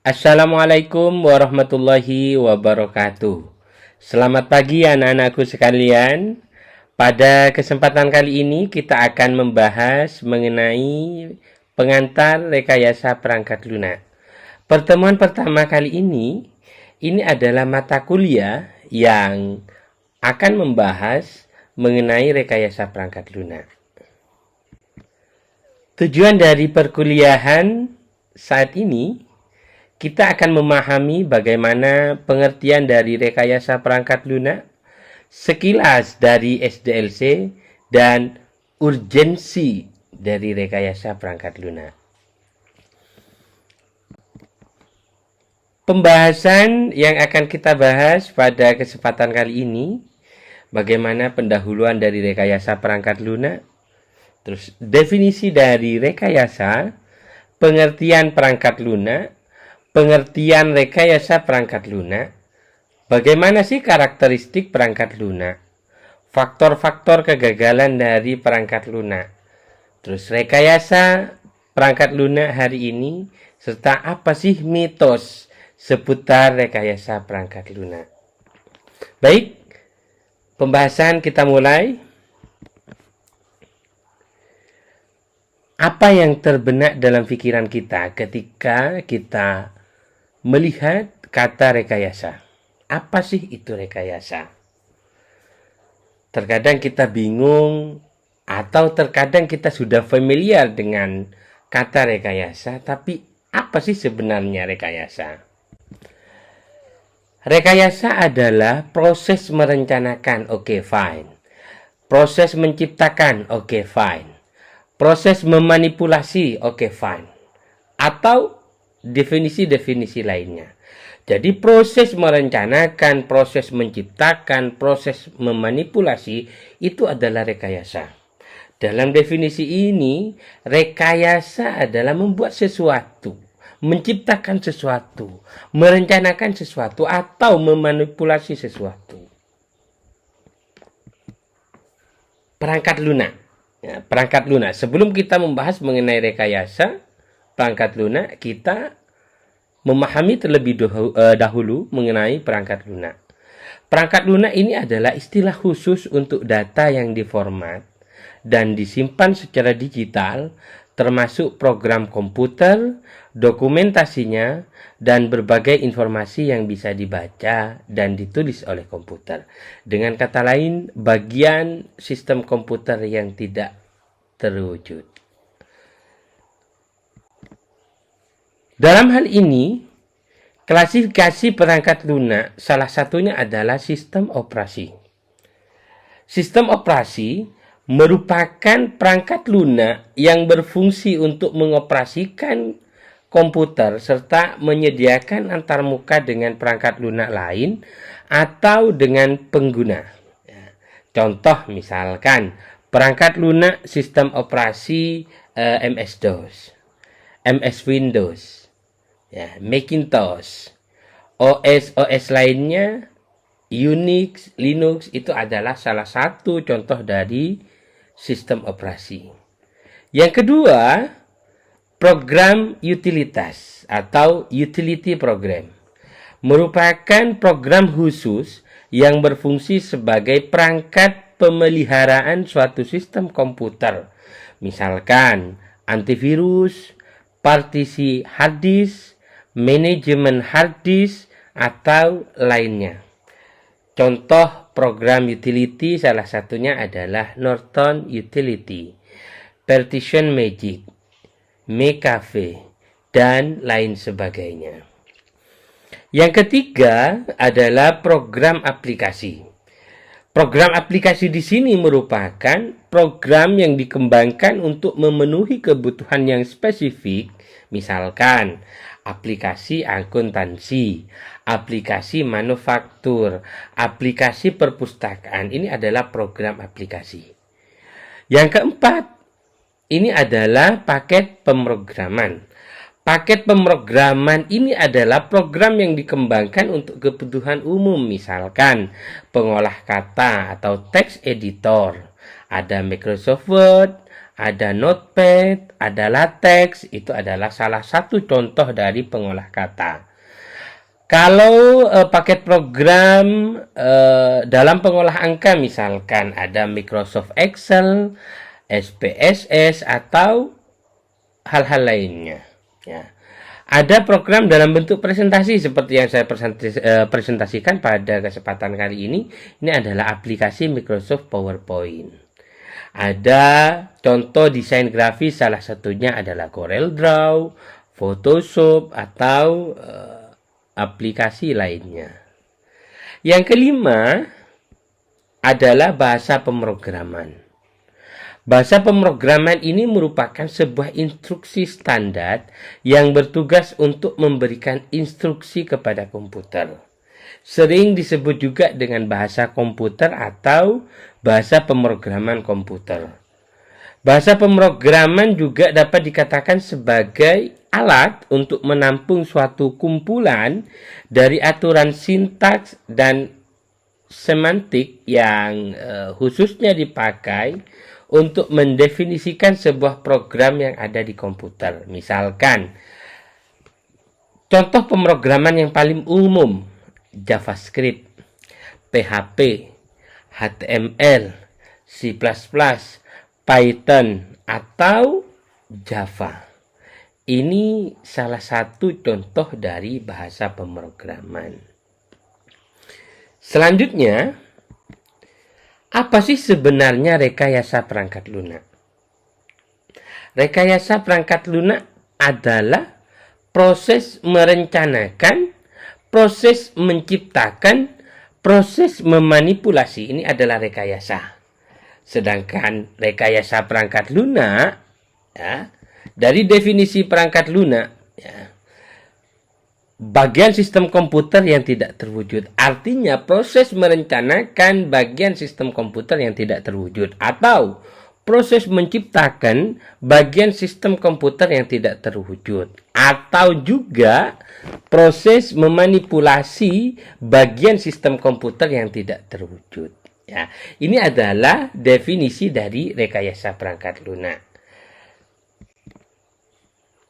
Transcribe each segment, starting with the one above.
Assalamualaikum warahmatullahi wabarakatuh. Selamat pagi anak-anakku sekalian. Pada kesempatan kali ini kita akan membahas mengenai pengantar rekayasa perangkat lunak. Pertemuan pertama kali ini adalah mata kuliah yang akan membahas mengenai rekayasa perangkat lunak. Tujuan dari perkuliahan saat ini, kita akan memahami bagaimana pengertian dari rekayasa perangkat lunak, sekilas dari SDLC, dan urgensi dari rekayasa perangkat lunak. Pembahasan yang akan kita bahas pada kesempatan kali ini, bagaimana pendahuluan dari rekayasa perangkat lunak, terus definisi dari rekayasa, pengertian perangkat lunak, pengertian rekayasa perangkat lunak, bagaimana sih karakteristik perangkat lunak, faktor-faktor kegagalan dari perangkat lunak, terus rekayasa perangkat lunak hari ini, serta apa sih mitos seputar rekayasa perangkat lunak. Baik, pembahasan kita mulai. Apa yang terbenak dalam pikiran kita ketika kita melihat kata rekayasa? Apa sih itu rekayasa? Terkadang kita bingung atau terkadang kita sudah familiar dengan kata rekayasa, tapi apa sih sebenarnya rekayasa? Rekayasa adalah proses merencanakan, oke, fine. Proses menciptakan, oke, fine. Proses memanipulasi, oke, fine. Atau definisi-definisi lainnya. Jadi proses merencanakan, proses menciptakan, proses memanipulasi itu adalah rekayasa. Dalam definisi ini, rekayasa adalah membuat sesuatu, menciptakan sesuatu, merencanakan sesuatu, atau memanipulasi sesuatu. Perangkat lunak. Ya, perangkat lunak. Sebelum kita membahas mengenai rekayasa perangkat lunak, kita memahami terlebih dahulu mengenai perangkat lunak. Perangkat lunak ini adalah istilah khusus untuk data yang diformat dan disimpan secara digital, termasuk program komputer, dokumentasinya, dan berbagai informasi yang bisa dibaca dan ditulis oleh komputer. Dengan kata lain, bagian sistem komputer yang tidak terwujud. Dalam hal ini, klasifikasi perangkat lunak salah satunya adalah sistem operasi. Sistem operasi merupakan perangkat lunak yang berfungsi untuk mengoperasikan komputer serta menyediakan antarmuka dengan perangkat lunak lain atau dengan pengguna. Contoh misalkan perangkat lunak sistem operasi MS-DOS, MS Windows, Macintosh, OS lainnya, Unix, Linux itu adalah salah satu contoh dari sistem operasi. Yang kedua, program utilitas atau utility program merupakan program khusus yang berfungsi sebagai perangkat pemeliharaan suatu sistem komputer. Misalkan antivirus, partisi hard disk, manajemen hard disk, atau lainnya. Contoh program utility salah satunya adalah Norton Utility, Partition Magic, McAfee, dan lain sebagainya. Yang ketiga adalah program aplikasi. Program aplikasi di sini merupakan program yang dikembangkan untuk memenuhi kebutuhan yang spesifik, misalkan aplikasi akuntansi, aplikasi manufaktur, aplikasi perpustakaan. Ini adalah program aplikasi. Yang keempat, ini adalah paket pemrograman. Paket pemrograman ini adalah program yang dikembangkan untuk kebutuhan umum, misalkan pengolah kata atau text editor. Ada Microsoft Word, ada Notepad, ada LaTeX, itu adalah salah satu contoh dari pengolah kata. Kalau paket program dalam pengolah angka misalkan ada Microsoft Excel, SPSS atau hal-hal lainnya. Ya. Ada program dalam bentuk presentasi seperti yang saya presentasikan pada kesempatan kali ini. Ini adalah aplikasi Microsoft PowerPoint. Ada contoh desain grafis, salah satunya adalah CorelDRAW, Photoshop atau aplikasi lainnya. Yang kelima adalah bahasa pemrograman. Bahasa pemrograman ini merupakan sebuah instruksi standar yang bertugas untuk memberikan instruksi kepada komputer. Sering disebut juga dengan bahasa komputer atau bahasa pemrograman komputer. Bahasa pemrograman juga dapat dikatakan sebagai alat untuk menampung suatu kumpulan dari aturan sintaks dan semantik yang khususnya dipakai untuk mendefinisikan sebuah program yang ada di komputer. Misalkan, contoh pemrograman yang paling umum, JavaScript, PHP, HTML, C++, Python, atau Java. Ini salah satu contoh dari bahasa pemrograman. Selanjutnya, apa sih sebenarnya rekayasa perangkat lunak? Rekayasa perangkat lunak adalah proses merencanakan, proses menciptakan, proses memanipulasi. Ini adalah rekayasa. Sedangkan rekayasa perangkat lunak, ya, dari definisi perangkat lunak, ya, bagian sistem komputer yang tidak terwujud. Artinya proses merencanakan bagian sistem komputer yang tidak terwujud. Atau proses menciptakan bagian sistem komputer yang tidak terwujud. Atau juga proses memanipulasi bagian sistem komputer yang tidak terwujud. Ya, ini adalah definisi dari rekayasa perangkat lunak.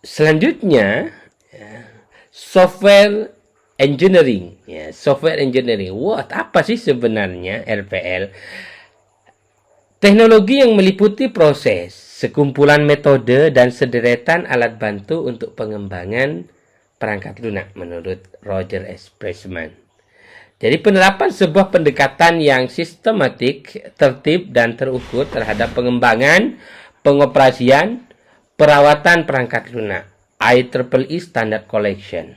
Selanjutnya, software engineering. Ya, software engineering. Apa sih sebenarnya RPL? Teknologi yang meliputi proses, sekumpulan metode, dan sederetan alat bantu untuk pengembangan perangkat lunak menurut Roger S. Pressman. Jadi penerapan sebuah pendekatan yang sistematik, tertib, dan terukur terhadap pengembangan, pengoperasian, perawatan perangkat lunak. IEEE Standard Collection.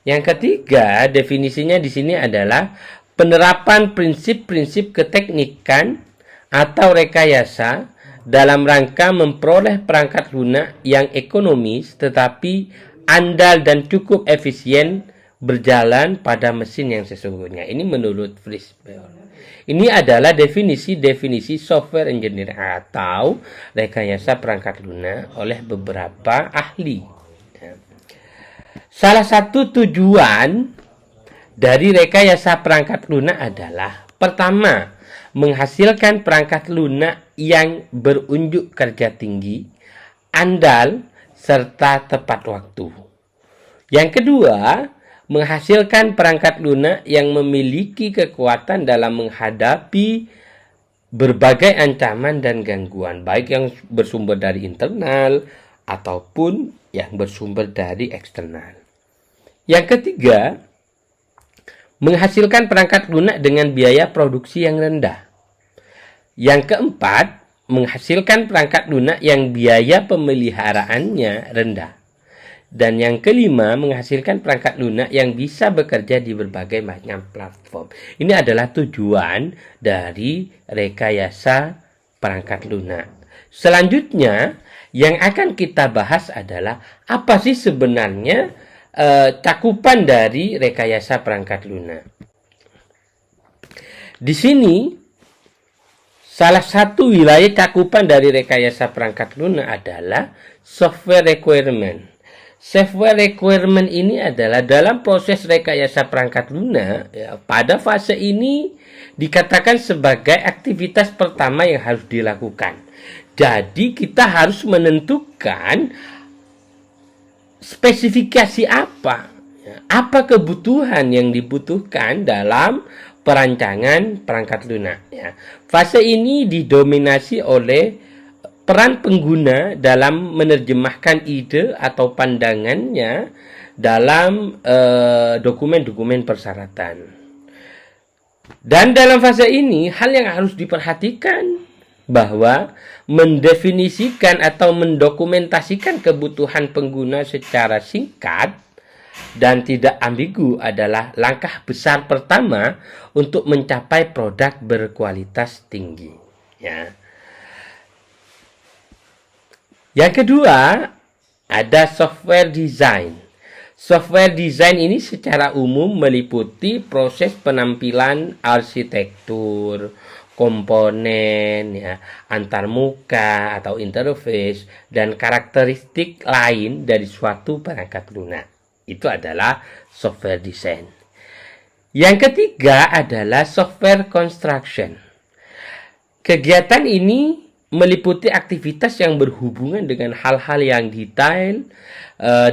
Yang ketiga, definisinya di sini adalah penerapan prinsip-prinsip keteknikan atau rekayasa dalam rangka memperoleh perangkat lunak yang ekonomis tetapi andal dan cukup efisien berjalan pada mesin yang sesungguhnya. Ini menurut Frisbee. Ini adalah definisi software engineering atau rekayasa perangkat lunak oleh beberapa ahli. Salah satu tujuan dari rekayasa perangkat lunak adalah pertama, menghasilkan perangkat lunak yang berunjuk kerja tinggi, andal, serta tepat waktu. Yang kedua, menghasilkan perangkat lunak yang memiliki kekuatan dalam menghadapi berbagai ancaman dan gangguan, baik yang bersumber dari internal ataupun yang bersumber dari eksternal. Yang ketiga, menghasilkan perangkat lunak dengan biaya produksi yang rendah. Yang keempat, menghasilkan perangkat lunak yang biaya pemeliharaannya rendah. Dan yang kelima, menghasilkan perangkat lunak yang bisa bekerja di berbagai macam platform. Ini adalah tujuan dari rekayasa perangkat lunak. Selanjutnya, yang akan kita bahas adalah apa sih sebenarnya cakupan dari rekayasa perangkat lunak. Di sini, salah satu wilayah cakupan dari rekayasa perangkat lunak adalah software requirement. Software requirement ini adalah dalam proses rekayasa perangkat lunak, ya, pada fase ini dikatakan sebagai aktivitas pertama yang harus dilakukan. Jadi kita harus menentukan spesifikasi apa, apa kebutuhan yang dibutuhkan dalam perancangan perangkat lunak. Fase ini didominasi oleh peran pengguna dalam menerjemahkan ide atau pandangannya dalam dokumen-dokumen persyaratan. Dan dalam fase ini, hal yang harus diperhatikan bahwa mendefinisikan atau mendokumentasikan kebutuhan pengguna secara singkat dan tidak ambigu adalah langkah besar pertama untuk mencapai produk berkualitas tinggi. Yang kedua, ada software design. Software design ini secara umum meliputi proses penampilan arsitektur, komponen, antarmuka atau interface, dan karakteristik lain dari suatu perangkat lunak. Itu adalah software design. Yang ketiga adalah software construction. Kegiatan ini meliputi aktivitas yang berhubungan dengan hal-hal yang detail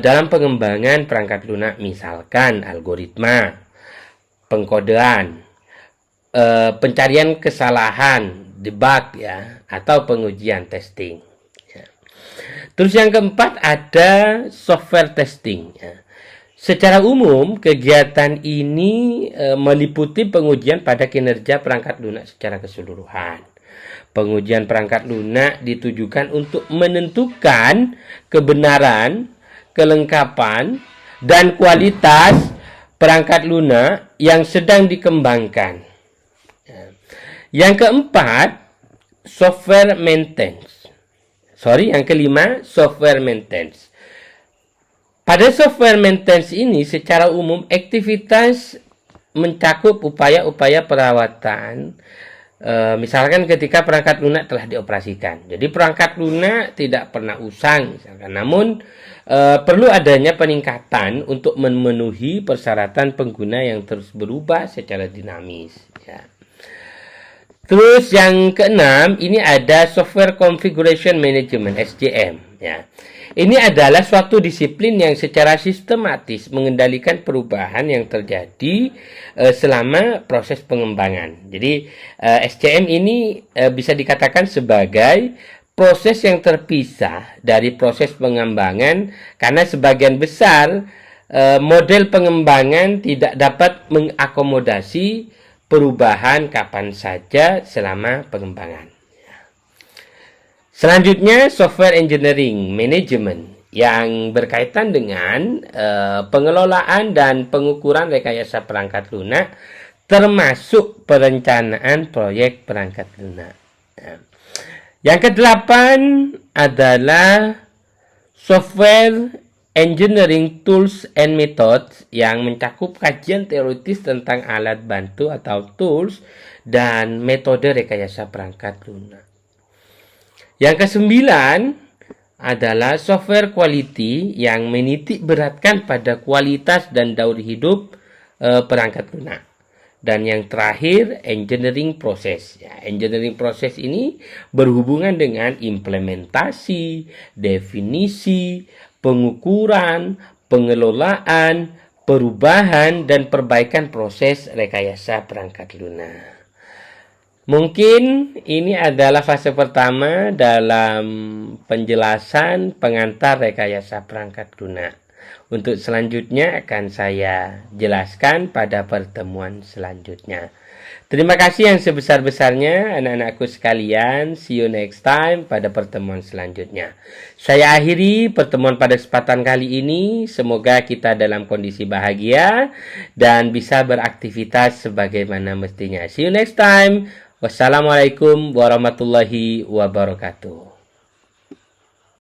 dalam pengembangan perangkat lunak, misalkan algoritma, pengkodean, pencarian kesalahan, debug atau pengujian testing. Terus yang keempat ada software testing. Secara umum kegiatan ini meliputi pengujian pada kinerja perangkat lunak secara keseluruhan. Pengujian perangkat lunak ditujukan untuk menentukan kebenaran, kelengkapan, dan kualitas perangkat lunak yang sedang dikembangkan. Yang keempat, software maintenance. Yang kelima, software maintenance. Pada software maintenance ini secara umum aktivitas mencakup upaya-upaya perawatan. Misalkan ketika perangkat lunak telah dioperasikan. Jadi perangkat lunak tidak pernah usang misalkan. Namun perlu adanya peningkatan untuk memenuhi persyaratan pengguna yang terus berubah secara dinamis. Terus yang keenam, ini ada Software Configuration Management, SCM. Ini adalah suatu disiplin yang secara sistematis mengendalikan perubahan yang terjadi selama proses pengembangan. Jadi SCM ini bisa dikatakan sebagai proses yang terpisah dari proses pengembangan, karena sebagian besar model pengembangan tidak dapat mengakomodasi perubahan kapan saja selama pengembangan. Selanjutnya, software engineering management yang berkaitan dengan pengelolaan dan pengukuran rekayasa perangkat lunak, termasuk perencanaan proyek perangkat lunak. Yang kedelapan adalah software engineering tools and methods yang mencakup kajian teoritis tentang alat bantu atau tools dan metode rekayasa perangkat lunak. Yang kesembilan adalah software quality yang menitik beratkan pada kualitas dan daur hidup perangkat lunak. Dan yang terakhir, engineering process. Engineering process ini berhubungan dengan implementasi, definisi, pengukuran, pengelolaan, perubahan, dan perbaikan proses rekayasa perangkat lunak. Mungkin ini adalah fase pertama dalam penjelasan pengantar rekayasa perangkat lunak. Untuk selanjutnya akan saya jelaskan pada pertemuan selanjutnya. Terima kasih yang sebesar-besarnya anak-anakku sekalian. See you next time pada pertemuan selanjutnya. Saya akhiri pertemuan pada kesempatan kali ini. Semoga kita dalam kondisi bahagia dan bisa beraktivitas sebagaimana mestinya. See you next time. Wassalamualaikum warahmatullahi wabarakatuh.